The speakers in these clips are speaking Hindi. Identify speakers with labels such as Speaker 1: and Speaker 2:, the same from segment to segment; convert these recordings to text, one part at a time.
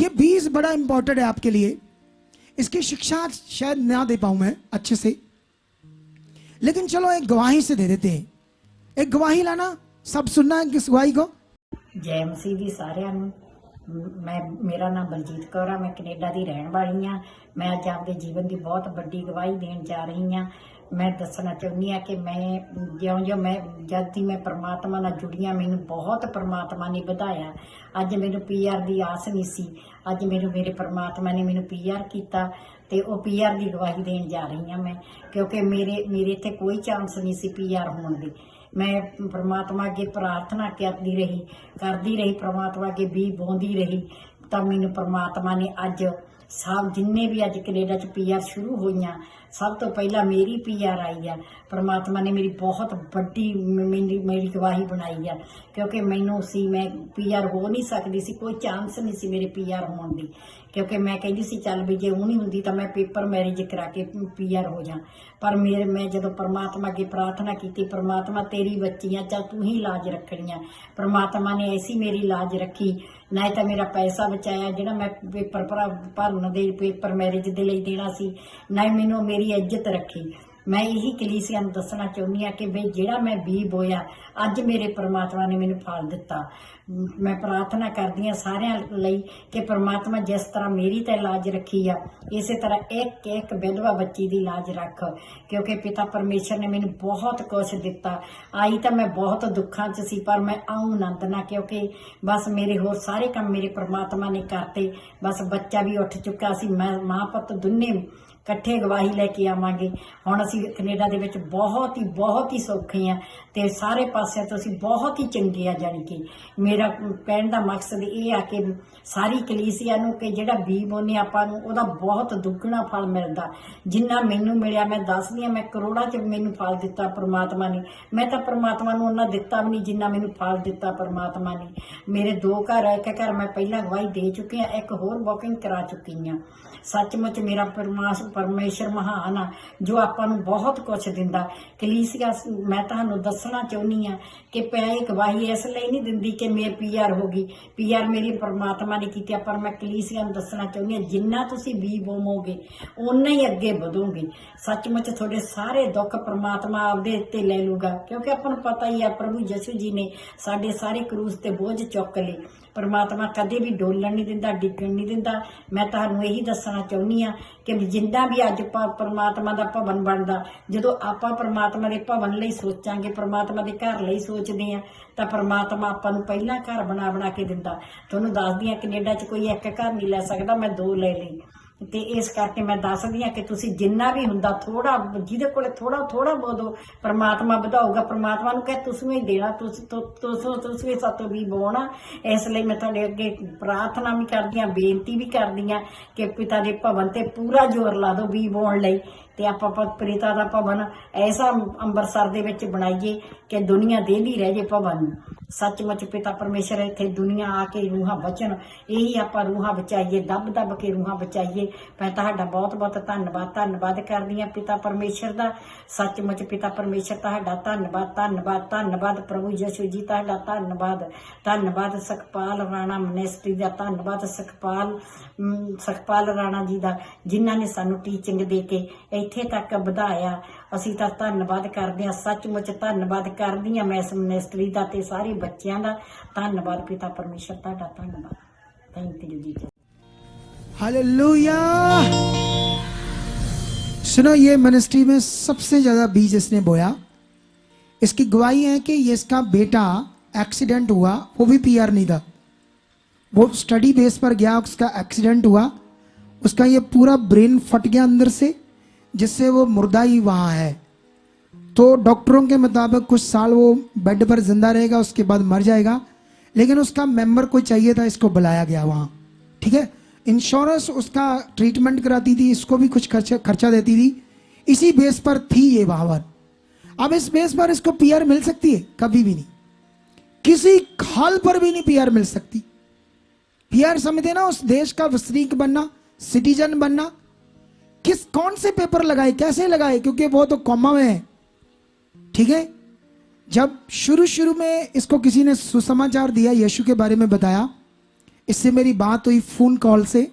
Speaker 1: ये 20 बड़ा इंपॉर्टेंट है आपके लिए। इसकी शिक्षा शायद ना दे पाऊं मैं अच्छे से, लेकिन चलो एक गवाही से दे देते हैं। एक गवाही लाना, सब सुनना है किस गवाही को।
Speaker 2: जय मसीह दी सारिਆਂ ਨੂੰ। मैं मेरा नाम बलजीत कौर है, मैं कनेडा की रहने वाली हाँ। मैं अज आपके जीवन की बहुत बड़ी गवाही देन जा रही हाँ। मैं दसना चाहती हाँ कि मैं ज्यों ज्यों मैं जब की मैं परमात्मा नाल जुड़ी हाँ, मैनू बहुत परमात्मा ने ਵਧਾਇਆ। अज मैनू PR की आस नहीं सी, अज मैनू मेरे परमात्मा ने मैनू PR किया ते वो PR की गवाही देन जा रही हाँ मैं, क्योंकि मेरे इत्थे कोई चांस नहीं सी PR होने दी। मैं परमात्मा अगे प्रार्थना करती रही परमात्मा अगे भी बोंदी रही, तो मैनू परमात्मा ने अज सब जिन्ने भी अज कनेडा च PR शुरू हुई, सब तो पहला मेरी PR आई है। परमात्मा ने मेरी बहुत बड़ी मेरी गवाही बनाई है, क्योंकि मैनू सी मैं PR हो नहीं सकती सी, कोई चांस नहीं सी मेरे PR होने की, क्योंकि मैं कहती सी चल भी जे नहीं होंगी तो मैं पेपर मैरिज करा के PR हो जा। पर मैं जो परमात्मा अगे प्रार्थना की, परमात्मा तेरी बच्चियां चल तू ही लाज रखनिया। परमात्मा ने ऐसी मेरी लाज रखी, ना तो मेरा पैसा बचाया जो मैं पेपर भरन दे पेपर मैरिज के लिए देना सी, ना मैनू मेरी इज्जत रखी। मैं यही कलीसिया नूं दसना चाहुंदी हां कि बई जिहड़ा मैं बी बोया अज मेरे परमात्मा ने मैनू फल दिता। मैं प्रार्थना करदी हां सारियां लई कि परमात्मा जिस तरह मेरी ते लाज रखी आ, इस तरह एक एक विधवा बच्ची दी लाज रख, क्योंकि पिता परमेश्वर ने मैनू बहुत कुछ दिता। आई तो मैं बहुत दुखा च सी, पर मैं आऊँ आनंद ना, क्योंकि बस मेरे होर सारे काम मेरे परमात्मा ने करते। बस बच्चा भी उठ चुका सी, मैं माँ पुत दोने इकट्ठे गवाही लैके आवांगे। हुण असीं कनेडा दे विच बहुत ही सौखे हैं ते सारे पासिਆਂ तो असीं बहुत ही चंगे आ। जानी कि मेरा कहण दा मकसद ये आ कि सारी कलीसिया नूं कि जिहड़ा बी बोने आपां नूं उहदा बहुत दुगना फल मिलदा। जिन्ना मैनूं मिलिया मैं दसदी हां, मैं करोड़ां च मैनूं फल दिता परमात्मा ने। मैं तां परमात्मा नूं उन्ना दिता भी नहीं जिन्ना मैनूं फल दिता परमात्मा ने। मेरे 2 घर, एक घर मैं पहला गवाही दे चुकी हाँ, एक होर बुकिंग करा चुकी हाँ। सचमुच मेरा परमेश्वर महान आ, जो आपां नूं बहुत कुछ दिंदा। कलीसिया मैं तुहानूं दसना चाहुंदी हां कि मैं गवाही इस लई नहीं दिंदी कि मेरी PR हो गई, PR मेरी परमात्मा ने कीती, पर मैं कलीसिया नूं दसना चाहुंदी हां जिन्ना तुसीं बी बोवोगे उन्ना ही अगे वधोगे। सचमुच तुहाडे सारे दुख परमात्मा आपदे उत्ते ले लूगा, क्योंकि आपां नूं पता ही है प्रभु यीशु जी ने साडे सारे क्रूस ते बोझ चुक लए। परमात्मा कदे भी डोलण नहीं दिंदा, डिगण नहीं दिंदा। मैं तुहानूं यही दसना चाहुंदी हां कि जिन्ना भी अज परमात्मा दा भवन बनदा, जदों आपां परमात्मा दे भवन लई सोचांगे, परमात्मा दे घर लई सोचदे आ, तां परमात्मा आपां नूं पहिलां घर बना के दिंदा। तुहानूं दसदी हां कनेडा च कोई एक घर नहीं लै सकदा, मैं 2 ले लई। ते इस करके मैं दसदी हां कि तुसीं जिन्ना भी हुंदा थोड़ा, जिहदे कोले थोड़ा बहुत परमात्मा वधाऊगा, परमात्मा नूं कह तुसीं ही देना, तुसीं सातों भी बोना। इसलिए मैं तुहाडे अगे प्रार्थना भी करदी हां, बेनती भी करदी हां कि पिता दे भवन ते पूरा जोर ला दो बी बोण लई, ते आपां पिता दा भवन ऐसा अंबरसर दे विच बनाईए कि दुनिया देंदी रह जे भवन। सचमुच पिता परमेश्वर इत्थे दुनिया आके रूहां बचन, यही आपां रूहां बचाईए, दब के रूहां बचाईए। मैं तुहाडा बहुत धन्नवाद करदी हां पिता परमेश्वर दा। सचमुच पिता परमेश्वर तुहाडा धन्नवाद प्रभु यीशु जी तुहाडा धन्नवाद सखपाल राणा मिनिस्ट्री दा धन्नवाद सखपाल राणा जी दा, जिन्हां ने सानूं टीचिंग दे के इत्थे तक वधाया। असीं तां धन्नवाद करदे हां, सचमुच धन्नवाद करदी हां मैं इस मिनिस्ट्री दा ते सारे बच्चियां दा। धन्नवाद पिता परमेश्वर तुहाडा धन्नवाद। थैंक यू जी।
Speaker 1: हालेलुया। सुनो, ये मिनिस्ट्री में सबसे ज्यादा बीज इसने बोया। इसकी गवाही है कि ये इसका बेटा एक्सीडेंट हुआ, वो भी PR नहीं था, वो स्टडी बेस पर गया, उसका एक्सीडेंट हुआ, उसका ये पूरा ब्रेन फट गया अंदर से, जिससे वो मुर्दा ही वहां है। तो डॉक्टरों के मुताबिक कुछ साल वो बेड पर जिंदा रहेगा, उसके बाद मर जाएगा। लेकिन उसका मेंबर कोई चाहिए था, इसको बुलाया गया वहां। ठीक है, इंश्योरेंस उसका ट्रीटमेंट कराती थी, इसको भी कुछ खर्चा देती थी। इसी बेस पर थी ये वहां पर। अब इस बेस पर इसको PR मिल सकती है? कभी भी नहीं, किसी हाल पर भी नहीं PR मिल सकती। PR समझते ना, उस देश का वसनीक बनना, सिटीजन बनना। कौन से पेपर लगाए, कैसे लगाए, क्योंकि वो तो कॉमा में है। ठीक है, जब शुरू में इसको किसी ने सुसमाचार दिया, यीशु के बारे में बताया, इससे मेरी बात हुई फोन कॉल से,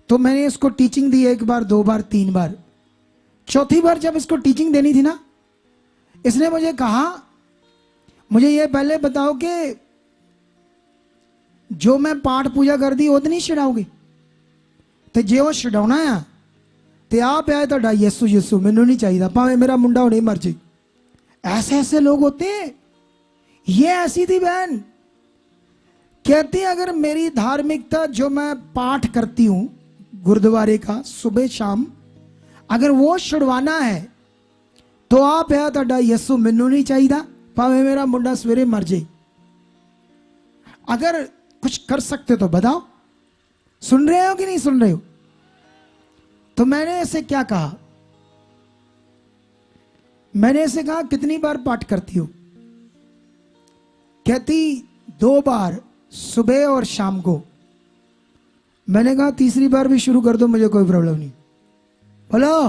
Speaker 1: तो मैंने इसको टीचिंग दी 1 बार 2 बार 3 बार। चौथी बार जब इसको टीचिंग देनी थी ना, इसने मुझे कहा, मुझे ये पहले बताओ कि जो मैं पाठ पूजा कर दी वो तो नहीं छड़ाओगे, तो जे वो छड़ाना है तो आप आए तो यसू यसू मैनू नहीं चाहिए, भावे मेरा मुंडा होने मर जाए। ऐसे ऐसे लोग होते हैं। ये ऐसी थी बहन, कहती है अगर मेरी धार्मिकता जो मैं पाठ करती हूं गुरुद्वारे का सुबह शाम, अगर वो छुड़वाना है तो आप है तो यसू मैनू नहीं चाहिए, भावे मेरा मुंडा सवेरे मर जाए। अगर कुछ कर सकते तो बताओ। सुन रहे हो कि नहीं सुन रहे हो? तो मैंने इसे क्या कहा, मैंने इसे कहा कितनी बार पाठ करती हो? कहती 2 बार, सुबह और शाम को। मैंने कहा तीसरी बार भी शुरू कर दो, मुझे कोई प्रॉब्लम नहीं। बोलो,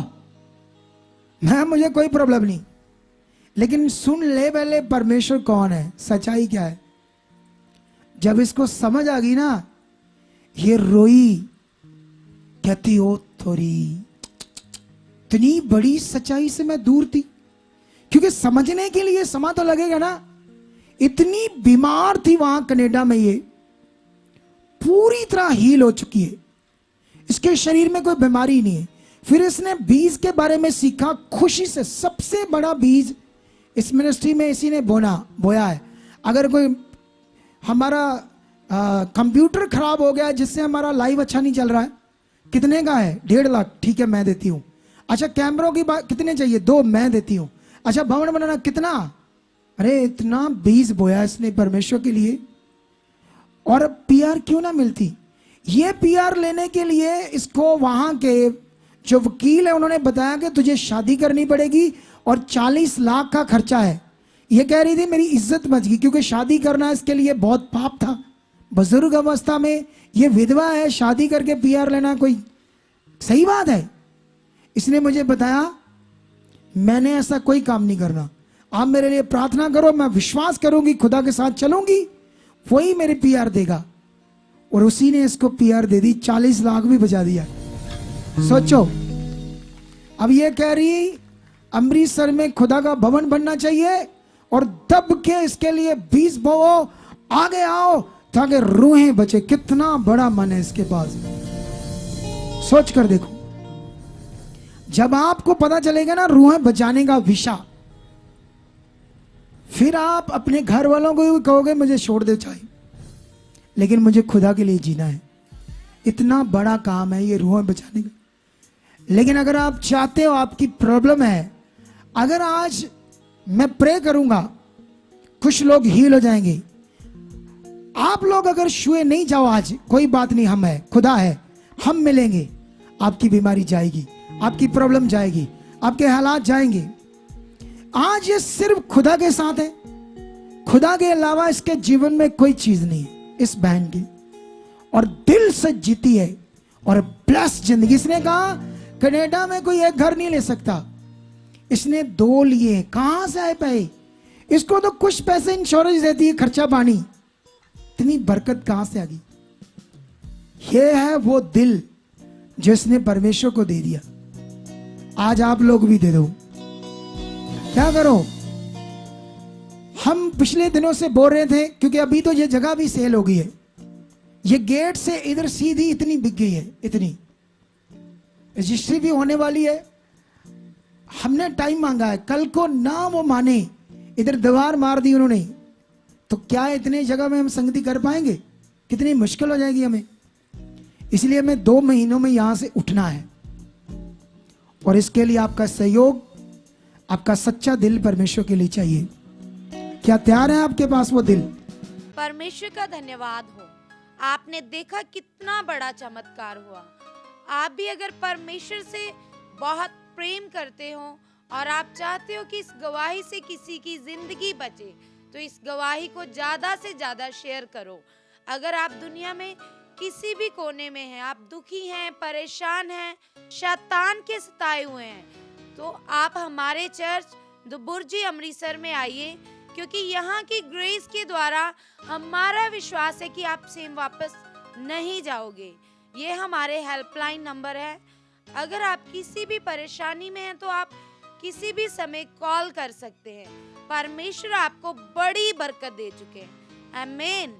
Speaker 1: मैं मुझे कोई प्रॉब्लम नहीं, लेकिन सुन ले पहले परमेश्वर कौन है, सच्चाई क्या है। जब इसको समझ आ गई ना, ये रोई, कहती हो थोड़ी इतनी बड़ी सच्चाई से मैं दूर थी, क्योंकि समझने के लिए समय तो लगेगा ना। इतनी बीमार थी वहां कनाडा में, ये पूरी तरह हील हो चुकी है, इसके शरीर में कोई बीमारी नहीं है। फिर इसने बीज के बारे में सीखा, खुशी से। सबसे बड़ा बीज इस मिनिस्ट्री में इसी ने बोया है। अगर कोई हमारा कंप्यूटर खराब हो गया जिससे हमारा लाइव अच्छा नहीं चल रहा है, कितने का है? 1.5 लाख, ठीक है मैं देती हूँ। अच्छा कैमरों की बात कितने चाहिए? 2, मैं देती हूँ। अच्छा भवन बनाना कितना? अरे इतना बीज बोया इसने परमेश्वर के लिए। और पीआर क्यों ना मिलती? ये पीआर लेने के लिए इसको वहां के जो वकील है उन्होंने बताया कि तुझे शादी करनी पड़ेगी और 40 लाख का खर्चा है। ये कह रही थी मेरी इज्जत बच गई, क्योंकि शादी करना इसके लिए बहुत पाप था। बुजुर्ग अवस्था में ये विधवा है, शादी करके पीआर लेना कोई सही बात है? इसने मुझे बताया मैंने ऐसा कोई काम नहीं करना, आप मेरे लिए प्रार्थना करो, मैं विश्वास करूंगी, खुदा के साथ चलूंगी, वही मेरे पीआर देगा। और उसी ने इसको पीआर दे दी, 40 लाख भी बचा दिया। सोचो, अब ये कह रही अमृतसर में खुदा का भवन बनना चाहिए और दब के इसके लिए बीज बोओ, आगे आओ ताकि रूहें बचे। कितना बड़ा मन है इसके पास, सोच कर देखो। जब आपको पता चलेगा ना रूहें बचाने का विषय, फिर आप अपने घर वालों को भी कहोगे मुझे छोड़ दे चाहे, लेकिन मुझे खुदा के लिए जीना है। इतना बड़ा काम है ये रूहें बचाने का। लेकिन अगर आप चाहते हो, आपकी प्रॉब्लम है, अगर आज मैं प्रे करूंगा कुछ लोग हील हो जाएंगे। आप लोग अगर छुए नहीं जाओ आज, कोई बात नहीं, हम है, खुदा है, हम मिलेंगे, आपकी बीमारी जाएगी, आपकी प्रॉब्लम जाएगी, आपके हालात जाएंगे। आज ये सिर्फ खुदा के साथ है, खुदा के अलावा इसके जीवन में कोई चीज नहीं है इस बहन की, और दिल से जीती है और प्लस जिंदगी। इसने कहा कनाडा में कोई एक घर नहीं ले सकता, इसने 2 लिए। कहां से आए पाए? इसको तो कुछ पैसे इंश्योरेंस देती है, खर्चा पानी। इतनी बरकत कहां से आ गई? ये है वो दिल जिसने परमेश्वर को दे दिया। आज आप लोग भी दे दो। क्या करो? हम पिछले दिनों से बोल रहे थे, क्योंकि अभी तो ये जगह भी सेल हो गई है, ये गेट से इधर सीधी इतनी बिक गई है, इतनी रजिस्ट्री भी होने वाली है। हमने टाइम मांगा है, कल को ना वो माने, इधर दीवार मार दी उन्होंने, तो क्या इतने जगह में हम संगति कर पाएंगे? कितनी मुश्किल हो जाएगी हमें। इसलिए हमें 2 महीनों में यहां से उठना है, और इसके लिए आपका सहयोग, आपका सच्चा दिल परमेश्वर के लिए चाहिए। क्या तैयार है आपके पास वो दिल?
Speaker 3: परमेश्वर का धन्यवाद हो, आपने देखा कितना बड़ा चमत्कार हुआ। आप भी अगर परमेश्वर से बहुत प्रेम करते हो और आप चाहते हो कि इस गवाही से किसी की जिंदगी बचे, तो इस गवाही को ज्यादा से ज्यादा शेयर करो। अगर आप दुनिया में किसी भी कोने में हैं, आप दुखी हैं, परेशान हैं, शैतान के सताए हुए हैं, तो आप हमारे चर्च दुबुर्जी अमृतसर में आइए, क्योंकि यहाँ की ग्रेस के द्वारा हमारा विश्वास है कि आप सेम वापस नहीं जाओगे। ये हमारे हेल्पलाइन नंबर है। अगर आप किसी भी परेशानी में हैं तो आप किसी भी समय कॉल कर सकते हैं। परमेश्वर आपको बड़ी बरकत दे चुके हैं। आमीन।